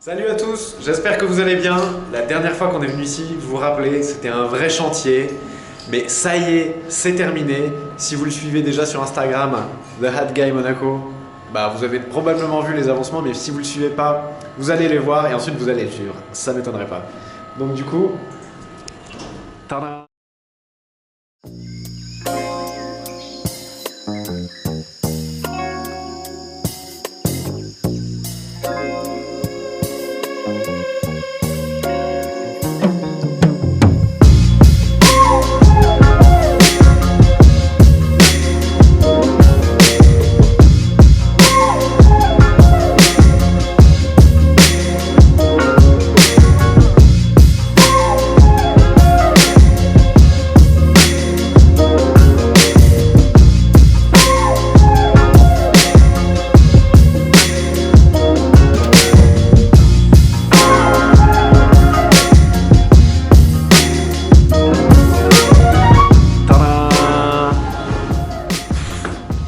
Salut à tous, j'espère que vous allez bien. La dernière fois qu'on est venu ici, vous vous rappelez, c'était un vrai chantier. Mais ça y est, c'est terminé. Si vous le suivez déjà sur Instagram, The Hat Guy Monaco, bah vous avez probablement vu les avancements, mais si vous le suivez pas, vous allez les voir et ensuite vous allez le suivre. Ça m'étonnerait pas. Donc du coup, tada.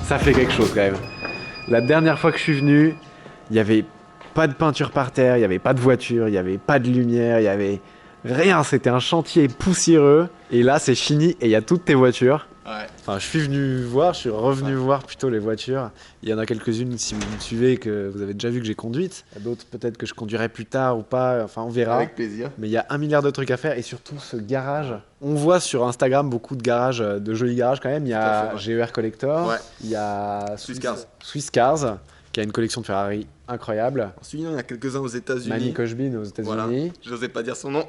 Ça fait quelque chose quand même. La dernière fois que je suis venu, il n'y avait pas de peinture par terre, il n'y avait pas de voiture, il n'y avait pas de lumière, il n'y avait rien. C'était un chantier poussiéreux. Et là, c'est fini et il y a toutes tes voitures. Ouais. Enfin, je suis venu voir, je suis revenu voir plutôt les voitures. Il y en a quelques-unes, si vous me suivez, que vous avez déjà vu que j'ai conduites. D'autres, peut-être que je conduirai plus tard ou pas. Enfin, on verra. Avec plaisir. Mais il y a 1 milliard de trucs à faire et surtout ce garage. On voit sur Instagram beaucoup de garages, de jolis garages quand même. Il y a GER Collector, Ouais. il y a Swiss Cars. qui a une collection de Ferrari incroyable. Ensuite, il y en a quelques-uns aux États-Unis. Manny Koshbin aux États-Unis. Voilà. J'osais pas dire son nom.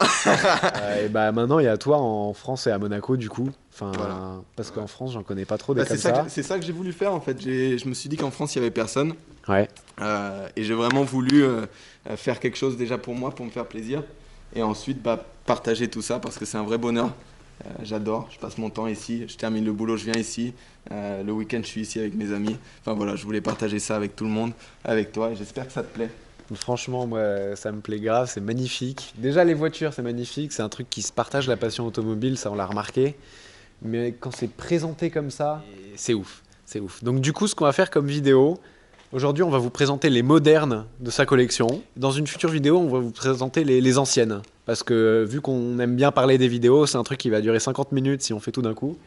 Et bah maintenant il y a toi en France et à Monaco du coup. Enfin, Voilà. parce qu'en France j'en connais pas trop des comme c'est ça. c'est ça que j'ai voulu faire en fait. Je me suis dit qu'en France il y avait personne. Ouais. Et j'ai vraiment voulu faire quelque chose déjà pour moi, pour me faire plaisir. Et ensuite partager tout ça parce que c'est un vrai bonheur. J'adore, je passe mon temps ici, je termine le boulot, je viens ici. Le week-end je suis ici avec mes amis. Enfin voilà, je voulais partager ça avec tout le monde, avec toi et j'espère que ça te plaît. Franchement, moi, ça me plaît grave, c'est magnifique. Déjà, les voitures, c'est magnifique, c'est un truc qui se partage, la passion automobile, ça on l'a remarqué. Mais quand c'est présenté comme ça, c'est ouf, c'est ouf. Donc du coup, ce qu'on va faire comme vidéo, aujourd'hui, on va vous présenter les modernes de sa collection. Dans une future vidéo, on va vous présenter les anciennes. Parce que vu qu'on aime bien parler des vidéos, c'est un truc qui va durer 50 minutes si on fait tout d'un coup.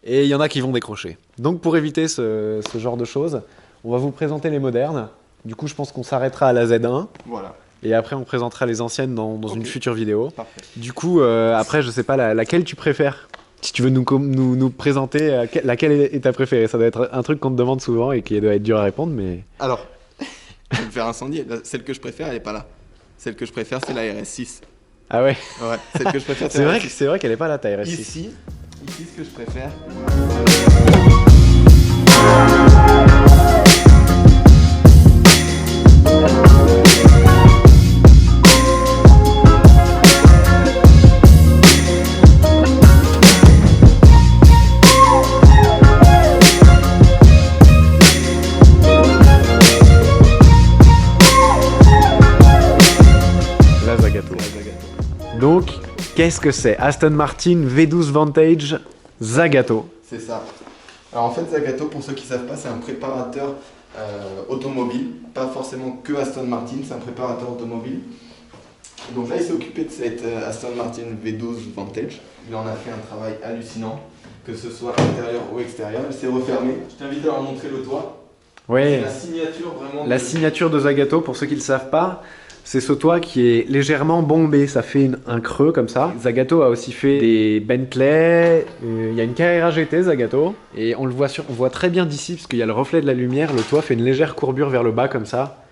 Et il y en a qui vont décrocher. Donc pour éviter ce genre de choses, on va vous présenter les modernes. Du coup, je pense qu'on s'arrêtera à la Z1. Voilà. Et après, on présentera les anciennes dans une future vidéo. Parfait. Du coup, après, je sais pas laquelle tu préfères. Si tu veux nous présenter, laquelle est ta préférée. Ça doit être un truc qu'on te demande souvent et qui doit être dur à répondre, mais... Alors, je vais me faire incendier. Celle que je préfère, elle est pas là. Celle que je préfère, c'est la RS6. Ah ouais. Ouais, celle que je préfère, C'est la vrai, RS6. c'est vrai qu'elle est pas là, ta RS6. Ici, ce que je préfère. La Zagato. Donc, qu'est-ce que c'est? Aston Martin V12 Vantage Zagato. C'est ça. Alors en fait, Zagato, pour ceux qui ne savent pas, c'est un préparateur automobile. Pas forcément que Aston Martin, c'est un préparateur automobile. Donc là, il s'est occupé de cette Aston Martin V12 Vantage. Il en a fait un travail hallucinant, que ce soit intérieur ou extérieur. Il s'est refermé. Je t'invite à leur montrer le toit. Oui, C'est la signature vraiment. la signature de Zagato, pour ceux qui ne le savent pas, c'est ce toit qui est légèrement bombé, ça fait un creux comme ça. Zagato a aussi fait des Bentley, il y a une Carrera GT Zagato, et on voit très bien d'ici, parce qu'il y a le reflet de la lumière, le toit fait une légère courbure vers le bas comme ça.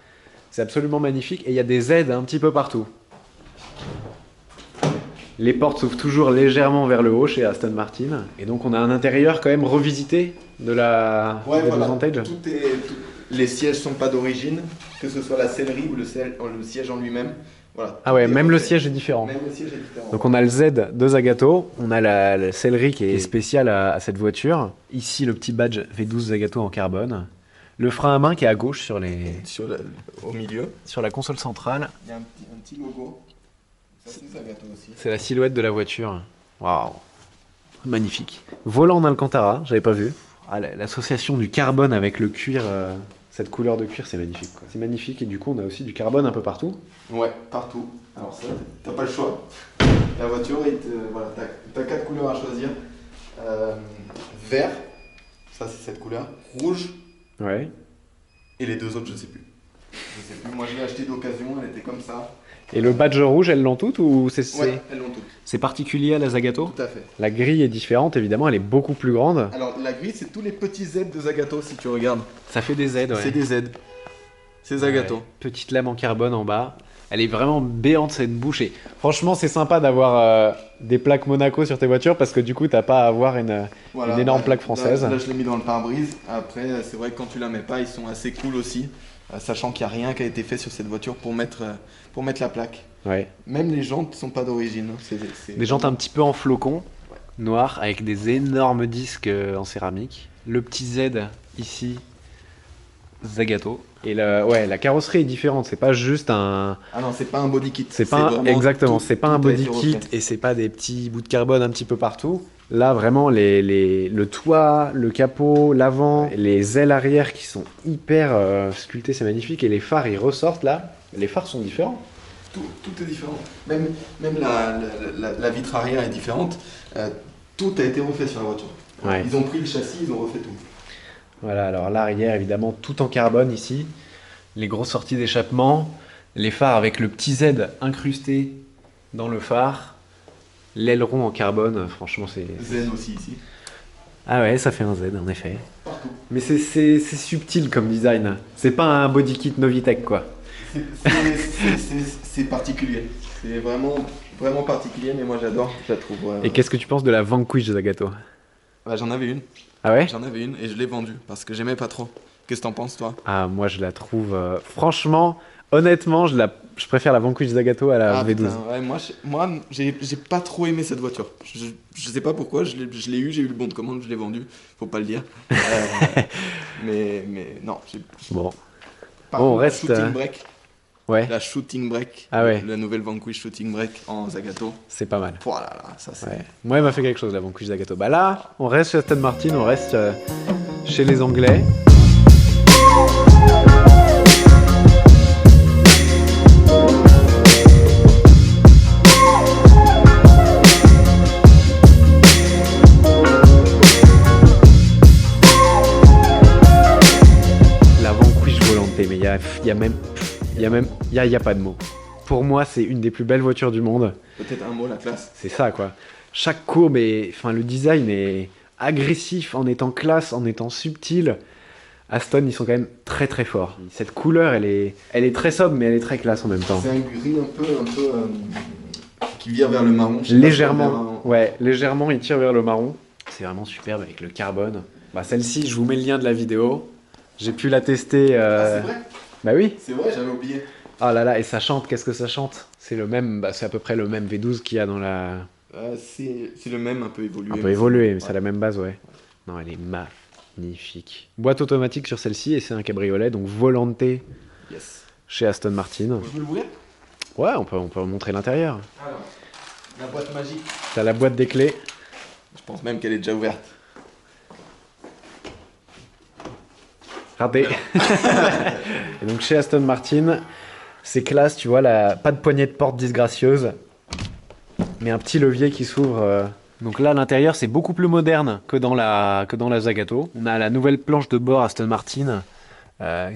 C'est absolument magnifique, et il y a des aides un petit peu partout. Les portes s'ouvrent toujours légèrement vers le haut chez Aston Martin, et donc on a un intérieur quand même revisité de la Ouais, V12 voilà. Vantage. Les sièges sont pas d'origine, que ce soit la sellerie ou le siège en lui-même. Voilà. Ah ouais, Tout est même le refait. siège est différent. Même le siège est différent. Donc on a le Z de Zagato, on a la sellerie qui est spéciale à cette voiture. Ici le petit badge V12 Zagato en carbone. Le frein à main qui est à gauche sur Au milieu, la console centrale. il y a un petit logo. Ça, c'est Zagato aussi. C'est la silhouette de la voiture. Waouh, magnifique. Volant en Alcantara, j'avais pas vu. Ah, l'association du carbone avec le cuir, Cette couleur de cuir, c'est magnifique, quoi. C'est magnifique et du coup, on a aussi du carbone un peu partout. Ouais, partout. Alors ça, t'as pas le choix. La voiture, voilà, t'as 4 couleurs à choisir. Vert, ça c'est cette couleur. Rouge, Ouais. et les deux autres, je sais plus. Je sais plus. Moi, je l'ai acheté d'occasion, elle était comme ça. Et le badge rouge, elles l'ont toutes ou Ouais, elles l'ont toutes. c'est particulier à la Zagato? Tout à fait. La grille est différente, évidemment, elle est beaucoup plus grande. Alors, la grille, c'est tous les petits Z de Zagato, si tu regardes. Ça fait des aides, C'est des Z. C'est Zagato. Ouais. Petite lame en carbone en bas. Elle est vraiment béante cette bouche. Et franchement, c'est sympa d'avoir des plaques Monaco sur tes voitures parce que du coup, t'as pas à avoir une énorme plaque française. Là, je l'ai mis dans le pare-brise. Après, c'est vrai que quand tu la mets pas, ils sont assez cool aussi. Sachant qu'il n'y a rien qui a été fait sur cette voiture pour mettre la plaque. Ouais. Même les jantes sont pas d'origine. Des jantes un petit peu en flocon, noir, avec des énormes disques en céramique. Le petit Z ici, Zagato. Et la carrosserie est différente, c'est pas juste un. Ah non, c'est pas un body kit. Exactement, c'est pas un tout a body été kit refait. et c'est pas des petits bouts de carbone un petit peu partout. Là, vraiment, le toit, le capot, l'avant, les ailes arrière qui sont hyper sculptées, c'est magnifique. Et les phares, ils ressortent là. Les phares sont différents. Tout est différent. Même la vitre arrière est différente. Tout a été refait sur la voiture. Ouais. Ils ont pris le châssis, ils ont refait tout. Voilà, alors l'arrière, évidemment, tout en carbone ici. Les grosses sorties d'échappement. Les phares avec le petit Z incrusté dans le phare. L'aileron en carbone, franchement, c'est. Zen aussi ici. Ah ouais, ça fait un Z, en effet. Partout. Mais c'est subtil comme design. C'est pas un body kit Novitec, quoi. C'est particulier. C'est vraiment particulier, mais moi j'adore. Je la trouve. Et qu'est-ce que tu penses de la Vanquish Zagato? Bah, j'en avais une. Ah ouais? J'en avais une et je l'ai vendue parce que j'aimais pas trop. Qu'est-ce que t'en penses, toi? Ah, moi je la trouve. Franchement, honnêtement, je préfère la Vanquish Zagato à la V12. Putain, ouais, moi j'ai pas trop aimé cette voiture. Je sais pas pourquoi, je l'ai eu, j'ai eu le bon de commande, je l'ai vendu, faut pas le dire. Mais non, j'ai. Bon. Par Bon, on contre, reste. la Shooting Brake, Ouais, la Shooting Brake, Ah ouais. la nouvelle Vanquish Shooting Brake en Zagato. c'est pas mal. Voilà, ça c'est. Ouais. Moi, il m'a fait quelque chose la Vanquish Zagato. Bah là, on reste chez Aston Martin, on reste chez les Anglais. La Vanquish volante, mais il y a pas de mots. Pour moi, c'est une des plus belles voitures du monde. Peut-être un mot, la classe. C'est ça, quoi. Chaque courbe enfin, le design est agressif en étant classe, en étant subtil. Aston, ils sont quand même très très forts. Cette couleur, elle est très sobre, mais elle est très classe en même temps. C'est un gris un peu qui vire vers le marron. Je sais pas, vers Légèrement, ouais, légèrement, il tire vers le marron. C'est vraiment superbe avec le carbone. Bah, celle-ci, je vous mets le lien de la vidéo. J'ai pu la tester. Ah, c'est vrai. Bah oui. C'est vrai, j'avais oublié. Ah là là, et ça chante, qu'est-ce que ça chante? C'est le même, c'est à peu près le même V12 qu'il y a dans la. C'est le même, un peu évolué. Un peu évolué, mais c'est la même base, ouais. Non, elle est magnifique. Boîte automatique sur celle-ci, et c'est un cabriolet, donc volanté Yes. chez Aston Martin. Je peux l'ouvrir? Ouais, on peut montrer l'intérieur. Alors, la boîte magique. T'as la boîte des clés. Je pense même qu'elle est déjà ouverte. Raté. Et donc chez Aston Martin, c'est classe, tu vois, pas de poignée de porte disgracieuse, mais un petit levier qui s'ouvre. Donc là, à l'intérieur, c'est beaucoup plus moderne que dans la Zagato. On a la nouvelle planche de bord Aston Martin,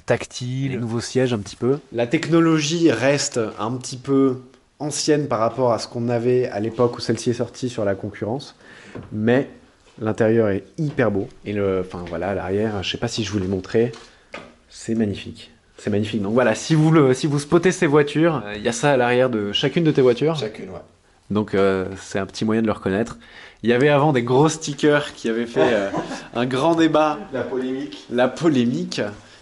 tactile, les nouveaux sièges un petit peu. La technologie reste un petit peu ancienne par rapport à ce qu'on avait à l'époque où celle-ci est sortie sur la concurrence, mais l'intérieur est hyper beau. Et enfin voilà, à l'arrière, je sais pas si je vous l'ai montré, c'est magnifique. C'est magnifique. Donc voilà, si vous spottez ces voitures, il y a ça à l'arrière de chacune de tes voitures. Chacune, ouais. Donc c'est un petit moyen de le reconnaître. Il y avait avant des gros stickers qui avaient fait un grand débat. La polémique.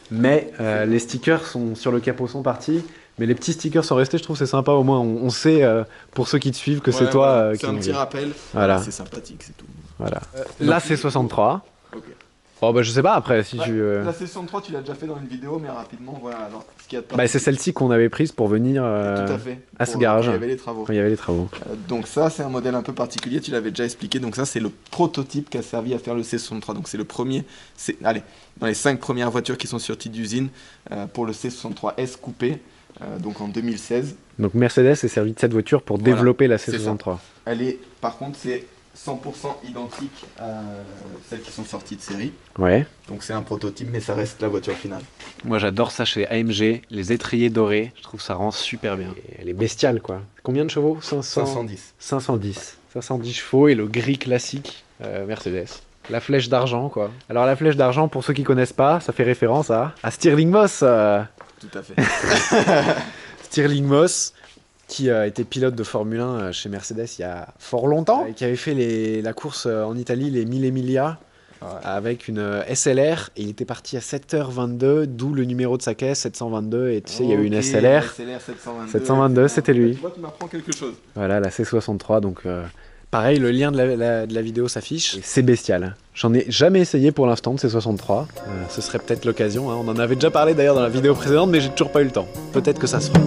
Mais les stickers sur le capot sont partis. Mais les petits stickers sont restés, je trouve c'est sympa. Au moins on sait, pour ceux qui te suivent, que c'est toi voilà. qui C'est un petit rappel. Voilà. C'est sympathique, c'est tout. Voilà. Là c'est 63. Ok. Oh bah je sais pas après si Ouais, tu... La C63, tu l'as déjà fait dans une vidéo, mais rapidement, voilà. Alors, ce qu'il y a de Bah c'est celle-ci qu'on avait prise pour venir tout à fait. à ce Pour, garage, quand il y avait les travaux. quand il y avait les travaux. Donc ça, c'est un modèle un peu particulier, tu l'avais déjà expliqué. Donc ça, c'est le prototype qui a servi à faire le C63. Donc c'est le premier, allez, dans les 5 premières voitures qui sont sorties d'usine pour le C63S coupé, donc en 2016. Donc Mercedes s'est servi de cette voiture pour Voilà, développer la c'est C63. Elle est, par contre, c'est 100% identique à celles qui sont sorties de série. Ouais. Donc c'est un prototype, mais ça reste la voiture finale. Moi j'adore ça chez AMG, les étriers dorés, je trouve ça rend super bien. Et elle est bestiale quoi. Combien de chevaux? 510. 510 chevaux et le gris classique Mercedes. La flèche d'argent quoi. Alors la flèche d'argent pour ceux qui connaissent pas, ça fait référence à Stirling Moss. Tout à fait. Stirling Moss qui était pilote de Formule 1 chez Mercedes il y a fort longtemps, et qui avait fait la course en Italie, les 1000 Emilia, avec une SLR, et il était parti à 7h22, d'où le numéro de sa caisse, 722, et tu sais, il y a eu une SLR. SLR 722. 722, c'était lui. Tu vois, tu m'apprends quelque chose. Voilà, la C63, donc pareil, le lien de la vidéo s'affiche. C'est bestial. J'en ai jamais essayé pour l'instant de C63. Ce serait peut-être l'occasion, hein. On en avait déjà parlé d'ailleurs dans la vidéo précédente, mais j'ai toujours pas eu le temps. Peut-être que ça se fera.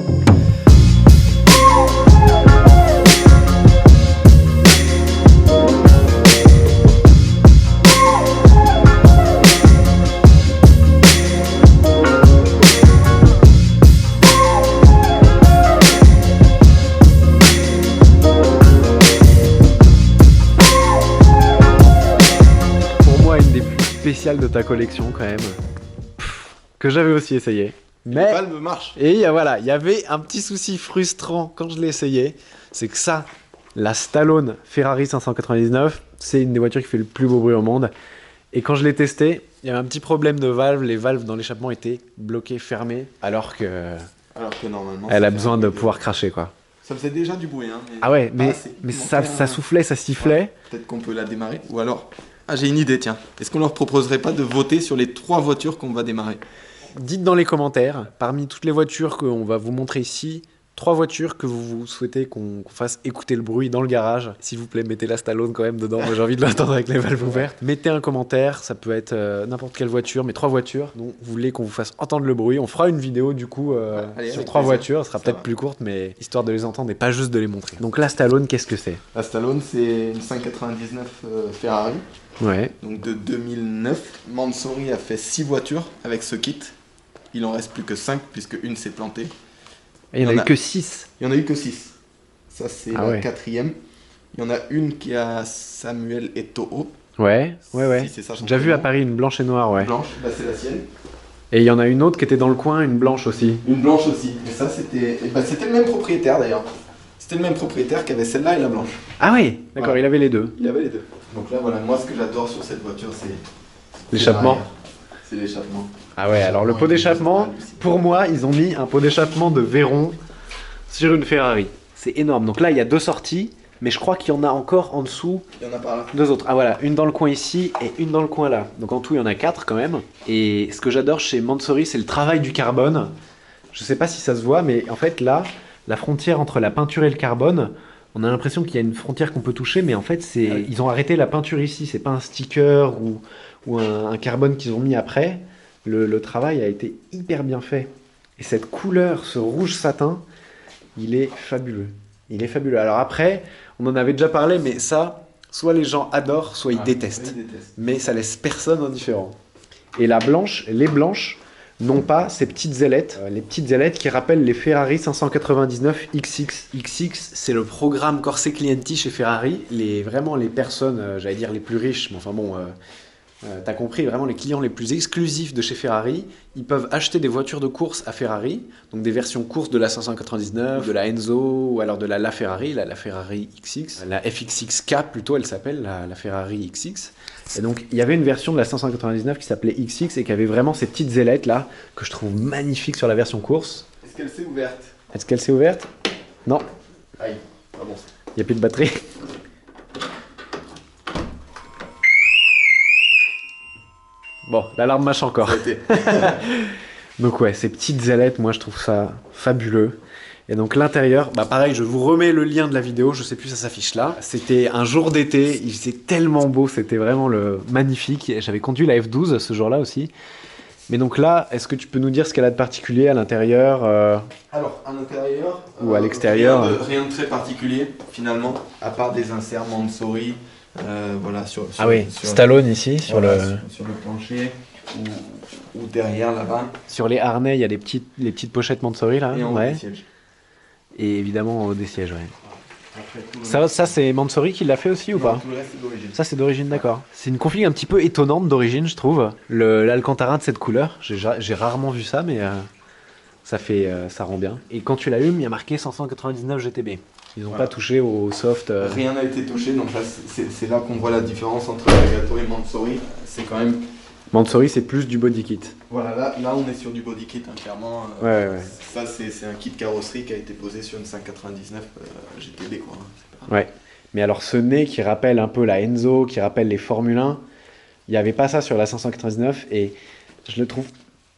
Spécial de ta collection quand même, que j'avais aussi essayé. Mais les valves marchent. Et voilà, il y avait un petit souci frustrant quand je l'ai essayé, c'est que ça, la Stallone Ferrari 599, c'est une des voitures qui fait le plus beau bruit au monde. Et quand je l'ai testé, il y avait un petit problème de valve, les valves dans l'échappement étaient bloquées, fermées, alors que normalement, elle a besoin de pouvoir cracher quoi. Ça faisait déjà du bruit, hein. Ah ouais, mais ça soufflait, ça sifflait. Ouais, peut-être qu'on peut la démarrer, ou alors... Ah, j'ai une idée, tiens. Est-ce qu'on leur proposerait pas de voter sur les 3 voitures qu'on va démarrer? Dites dans les commentaires, parmi toutes les voitures qu'on va vous montrer ici, 3 voitures que vous souhaitez qu'on fasse écouter le bruit dans le garage. S'il vous plaît, mettez la Stallone quand même dedans. Moi, j'ai envie de l'entendre avec les valves ouvertes. Mettez un commentaire, ça peut être n'importe quelle voiture, mais 3 voitures dont vous voulez qu'on vous fasse entendre le bruit. On fera une vidéo du coup sur 3 voitures. Elle sera peut-être plus courte, mais histoire de les entendre et pas juste de les montrer. Donc la Stallone, qu'est-ce que c'est? La Stallone, c'est une 599 Ferrari. Ouais. Donc de 2009. Mansory a fait 6 voitures avec ce kit. Il en reste plus que 5 puisque une s'est plantée. Et il n'y en a eu que 6. Il n'y en a eu que 6. Ça, c'est la 4e. Il y en a une qui a Samuel Eto'o. Ouais. Si c'est ça, j'ai déjà vu à Paris une blanche et noire, ouais. Blanche, là c'est la sienne. Et il y en a une autre qui était dans le coin, une blanche aussi. Une blanche aussi. Et ça, c'était le même propriétaire d'ailleurs. C'était le même propriétaire qui avait celle-là et la blanche. Ah oui, d'accord, voilà. Il avait les deux. Il avait les deux. Donc là, voilà, moi ce que j'adore sur cette voiture, c'est l'échappement. C'est l'échappement. Ah ouais, alors le pot d'échappement, pour moi, ils ont mis un pot d'échappement de Veyron sur une Ferrari. C'est énorme. Donc là, il y a 2 sorties, mais je crois qu'il y en a encore en dessous. Il y en a par là. 2 autres. Ah voilà, une dans le coin ici et une dans le coin là. Donc en tout, il y en a 4 quand même. Et ce que j'adore chez Mansory, c'est le travail du carbone. Je sais pas si ça se voit, mais en fait là, la frontière entre la peinture et le carbone, on a l'impression qu'il y a une frontière qu'on peut toucher, mais en fait, ils ont arrêté la peinture ici. C'est pas un sticker ou un carbone qu'ils ont mis après. Le travail a été hyper bien fait. Et cette couleur, ce rouge satin, il est fabuleux. Il est fabuleux. Alors après, on en avait déjà parlé, mais ça, soit les gens adorent, soit ils détestent. Mais ça laisse personne indifférent. Et la blanche, les blanches, n'ont pas ces petites ailettes. Les petites ailettes qui rappellent les Ferrari 599 XX. XX, c'est le programme Corse Clienti chez Ferrari. Vraiment les personnes, j'allais dire les plus riches, mais enfin bon... t'as compris, vraiment les clients les plus exclusifs de chez Ferrari, ils peuvent acheter des voitures de course à Ferrari, donc des versions courses de la 599, de la Enzo, ou alors de la Ferrari, la Ferrari XX, la FXXK plutôt elle s'appelle, la Ferrari XX. Et donc il y avait une version de la 599 qui s'appelait XX et qui avait vraiment ces petites ailettes là, que je trouve magnifiques sur la version course. Est-ce qu'elle s'est ouverte? Est-ce qu'elle s'est ouverte? Non. Aïe, ah bon. Il n'y a plus de batterie. Bon, l'alarme marche encore. Donc ouais, ces petites ailettes, moi je trouve ça fabuleux. Et donc l'intérieur, bah pareil, je vous remets le lien de la vidéo, je sais plus, ça s'affiche là. C'était un jour d'été, il faisait tellement beau, c'était vraiment magnifique. J'avais conduit la F12 ce jour-là aussi. Mais donc là, est-ce que tu peux nous dire ce qu'elle a de particulier à l'intérieur Alors, à l'intérieur ou à l'extérieur rien de très particulier, finalement, à part des inserts Mansory, voilà, Ah oui, Stallone ici, sur le plancher, ou derrière là-bas. Sur les harnais, il y a les petites pochettes Mansory là. Et en haut des sièges. Et évidemment des sièges, ouais. Après, Ça c'est Mansory qui l'a fait aussi ou pas? Tout le reste, c'est d'origine. Ça c'est d'origine, d'accord. C'est une config un petit peu étonnante d'origine, je trouve. L'Alcantara de cette couleur, j'ai rarement vu ça, mais ça rend bien. Et quand tu l'allumes, il y a marqué 599 GTB. Ils n'ont pas touché au soft. Rien n'a été touché, donc là c'est là qu'on voit la différence entre Zagato et Mansory. C'est quand même. Mansory c'est plus du body kit. Voilà, là on est sur du body kit, hein, clairement. Ouais. Ça c'est un kit carrosserie qui a été posé sur une 599 GTB, quoi. Ouais. Mais alors ce nez qui rappelle un peu la Enzo, qui rappelle les Formule 1, il n'y avait pas ça sur la 599 et je le trouve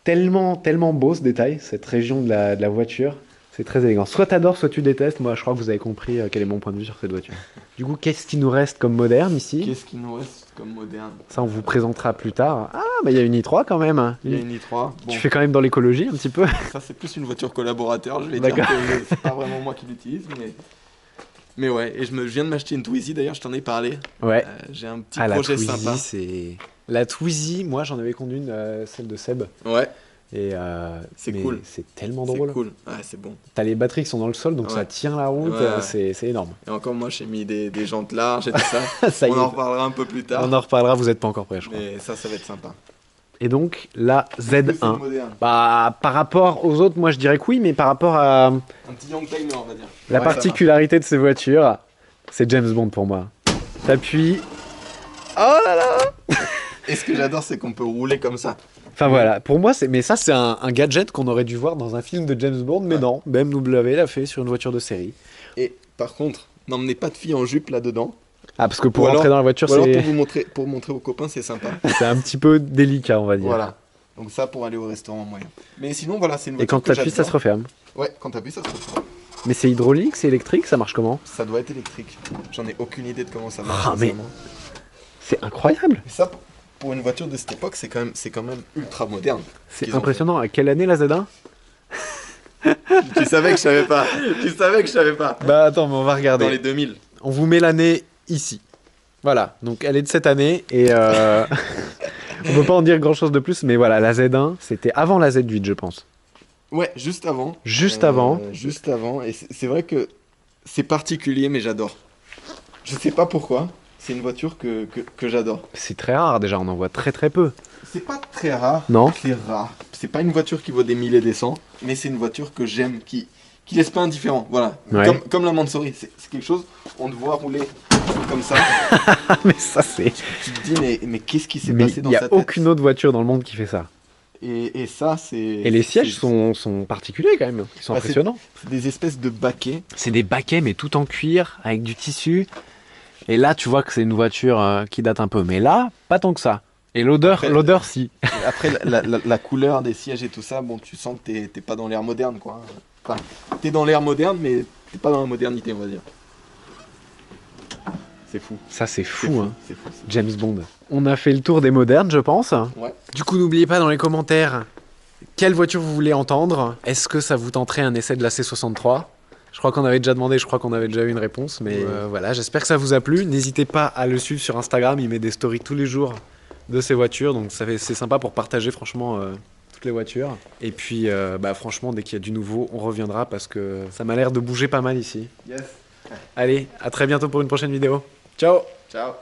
tellement beau ce détail, cette région de la voiture. C'est très élégant. Soit t'adores, soit tu détestes. Moi, je crois que vous avez compris quel est mon point de vue sur cette voiture. Du coup, qu'est-ce qui nous reste comme moderne ici? Qu'est-ce qui nous reste comme moderne? Ça, on vous présentera plus tard. Ah, mais il y a une i3 quand même. Il y a une i3. Bon. Tu fais quand même dans l'écologie un petit peu. Ça, c'est plus une voiture collaborateur. Je vais dire que c'est pas vraiment moi qui l'utilise, mais ouais. Et je viens de m'acheter une Twizy. D'ailleurs, je t'en ai parlé. Ouais. J'ai un petit projet sympa. La Twizy, moi, j'en avais conduit celle de Seb. Ouais. Et c'est cool. C'est tellement drôle. C'est cool. Ouais, c'est bon. T'as les batteries qui sont dans le sol, donc ça tient la route. Ouais. C'est énorme. Et encore, moi, j'ai mis des jantes larges et tout ça. On en reparlera un peu plus tard. On en reparlera. Vous n'êtes pas encore prêts, je crois. Mais ça va être sympa. Et donc la Z1. Bah, par rapport aux autres, moi je dirais que oui, mais par rapport à un petit Youngtimer, on va dire. La particularité de ces voitures, c'est James Bond pour moi. T'appuies. Oh là là. Et ce que j'adore, c'est qu'on peut rouler comme ça. Enfin voilà, pour moi, c'est un gadget qu'on aurait dû voir dans un film de James Bond, mais non, BMW l'a fait sur une voiture de série. Et par contre, n'emmenez pas de filles en jupe là-dedans. Ah, parce que pour rentrer dans la voiture, c'est... Alors pour montrer aux copains, c'est sympa. C'est un petit peu délicat, on va dire. Voilà. Donc ça, pour aller au restaurant moyen. Mais sinon, voilà, c'est une voiture. Et quand t'appuies, ça se referme. Ouais, quand t'appuies, ça se referme. Mais c'est hydraulique, c'est électrique, ça marche comment? Ça doit être électrique. J'en ai aucune idée de comment ça marche. Ah, mais c'est incroyable. Et ça, pour une voiture de cette époque, c'est quand même ultra moderne. C'est impressionnant. À quelle année la Z1? Tu savais que je savais pas. Tu savais que je savais pas. Bah attends, mais on va regarder. Dans les 2000. On vous met l'année ici. Voilà, donc elle est de cette année et on peut pas en dire grand chose de plus, mais voilà, la Z1, c'était avant la Z8, je pense. Ouais, juste avant. Juste avant. Juste avant, et c'est vrai que c'est particulier, mais j'adore. Je sais pas pourquoi, c'est une voiture que j'adore. C'est très rare déjà, on en voit très peu. C'est pas très rare. Non. C'est rare. C'est pas une voiture qui vaut des milliers et des cents, mais c'est une voiture que j'aime, qui laisse pas indifférent. Voilà. Ouais. Comme la Mansory, c'est quelque chose, on te voit rouler comme ça. Mais ça c'est... Tu te dis, mais qu'est-ce qui s'est passé dans sa tête? Il n'y a aucune autre voiture dans le monde qui fait ça. Et ça, c'est... Et les sièges sont particuliers quand même, ils sont impressionnants. C'est des espèces de baquets. C'est des baquets, mais tout en cuir, avec du tissu. Et là, tu vois que c'est une voiture qui date un peu. Mais là, pas tant que ça. Et l'odeur, si. Après, la couleur des sièges et tout ça, bon, tu sens que t'es pas dans l'ère moderne, quoi. Enfin, t'es dans l'ère moderne, mais t'es pas dans la modernité, on va dire. C'est fou. Ça, c'est fou, hein. C'est fou. James Bond. On a fait le tour des modernes, je pense. Ouais. Du coup, n'oubliez pas dans les commentaires quelle voiture vous voulez entendre. Est-ce que ça vous tenterait un essai de la C63 ? Je crois qu'on avait déjà demandé, je crois qu'on avait déjà eu une réponse. Mais voilà, j'espère que ça vous a plu. N'hésitez pas à le suivre sur Instagram. Il met des stories tous les jours de ses voitures. Donc c'est sympa pour partager franchement toutes les voitures. Et puis franchement, dès qu'il y a du nouveau, on reviendra parce que ça m'a l'air de bouger pas mal ici. Yes. Allez, à très bientôt pour une prochaine vidéo. Ciao. Ciao.